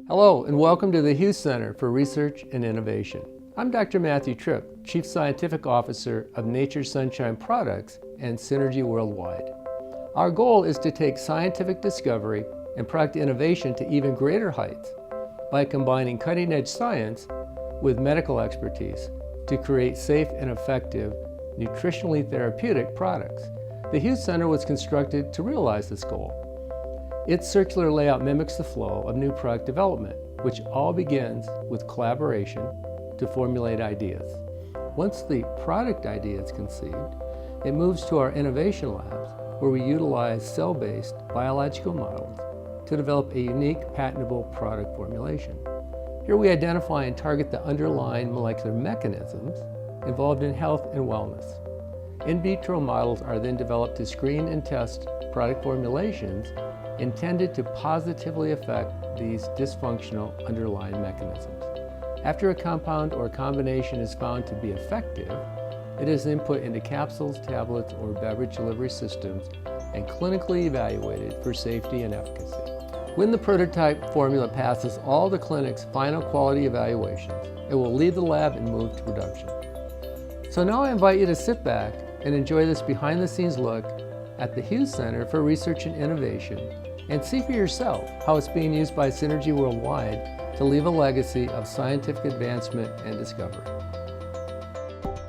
Hello and welcome to the Hughes Center for Research and Innovation. I'm Dr. Matthew Tripp, Chief Scientific Officer of Nature's Sunshine Products and Synergy Worldwide. Our goal is to take scientific discovery and product innovation to even greater heights by combining cutting-edge science with medical expertise to create safe and effective, nutritionally therapeutic products. The Hughes Center was constructed to realize this goal. Its circular layout mimics the flow of new product development, which all begins with collaboration to formulate ideas. Once the product idea is conceived, it moves to our innovation labs, where we utilize cell-based biological models to develop a unique patentable product formulation. Here we identify and target the underlying molecular mechanisms involved in health and wellness. In vitro models are then developed to screen and test product formulations intended to positively affect these dysfunctional underlying mechanisms. After a compound or combination is found to be effective, it is then put into capsules, tablets, or beverage delivery systems and clinically evaluated for safety and efficacy. When the prototype formula passes all the clinic's final quality evaluations, it will leave the lab and move to production. So now I invite you to sit back and enjoy this behind-the-scenes look at the Hughes Center for Research and Innovation and see for yourself how it's being used by Synergy Worldwide to leave a legacy of scientific advancement and discovery.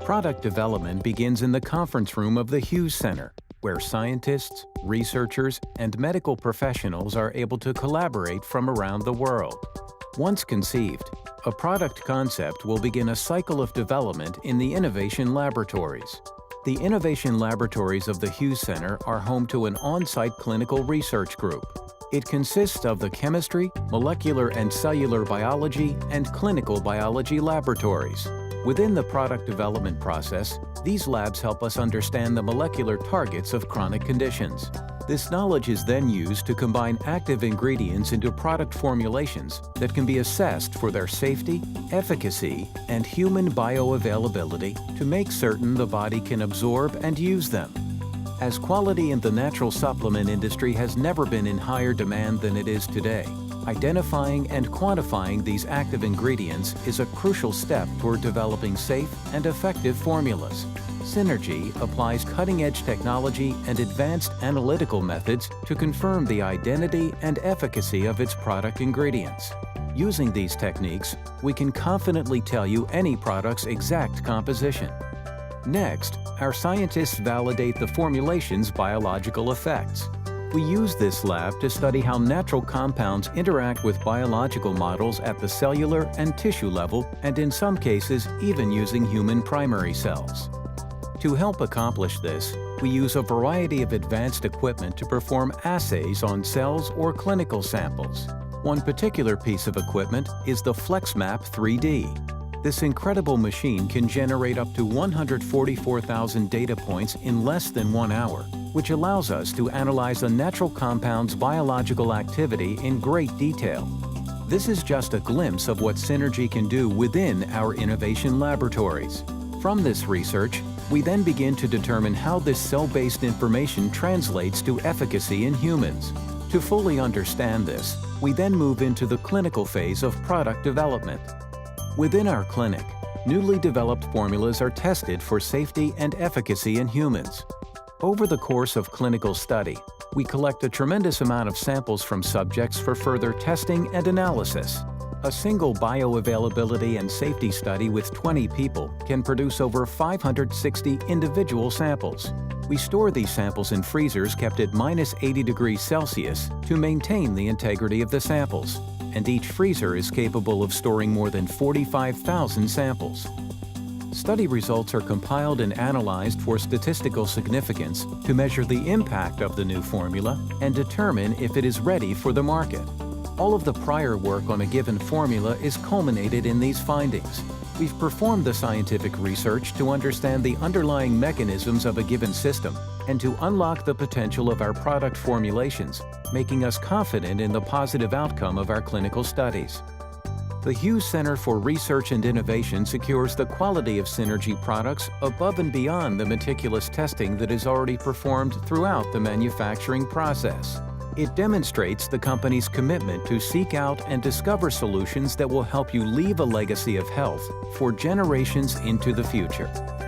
Product development begins in the conference room of the Hughes Center, where scientists, researchers, and medical professionals are able to collaborate from around the world. Once conceived, a product concept will begin a cycle of development in the innovation laboratories. The innovation laboratories of the Hughes Center are home to an on-site clinical research group. It consists of the chemistry, molecular and cellular biology, and clinical biology laboratories. Within the product development process, these labs help us understand the molecular targets of chronic conditions. This knowledge is then used to combine active ingredients into product formulations that can be assessed for their safety, efficacy, and human bioavailability to make certain the body can absorb and use them. As quality in the natural supplement industry has never been in higher demand than it is today, identifying and quantifying these active ingredients is a crucial step toward developing safe and effective formulas. Synergy applies cutting-edge technology and advanced analytical methods to confirm the identity and efficacy of its product ingredients. Using these techniques, we can confidently tell you any product's exact composition. Next, our scientists validate the formulation's biological effects. We use this lab to study how natural compounds interact with biological models at the cellular and tissue level, and in some cases, even using human primary cells. To help accomplish this, we use a variety of advanced equipment to perform assays on cells or clinical samples. One particular piece of equipment is the FlexMap 3D. This incredible machine can generate up to 144,000 data points in less than 1 hour, which allows us to analyze a natural compound's biological activity in great detail. This is just a glimpse of what Synergy can do within our innovation laboratories. From this research, we then begin to determine how this cell-based information translates to efficacy in humans. To fully understand this, we then move into the clinical phase of product development. Within our clinic, newly developed formulas are tested for safety and efficacy in humans. Over the course of clinical study, we collect a tremendous amount of samples from subjects for further testing and analysis. A single bioavailability and safety study with 20 people can produce over 560 individual samples. We store these samples in freezers kept at -80 degrees Celsius to maintain the integrity of the samples, and each freezer is capable of storing more than 45,000 samples. Study results are compiled and analyzed for statistical significance to measure the impact of the new formula and determine if it is ready for the market. All of the prior work on a given formula is culminated in these findings. We've performed the scientific research to understand the underlying mechanisms of a given system and to unlock the potential of our product formulations, making us confident in the positive outcome of our clinical studies. The Hughes Center for Research and Innovation secures the quality of Synergy products above and beyond the meticulous testing that is already performed throughout the manufacturing process. It demonstrates the company's commitment to seek out and discover solutions that will help you leave a legacy of health for generations into the future.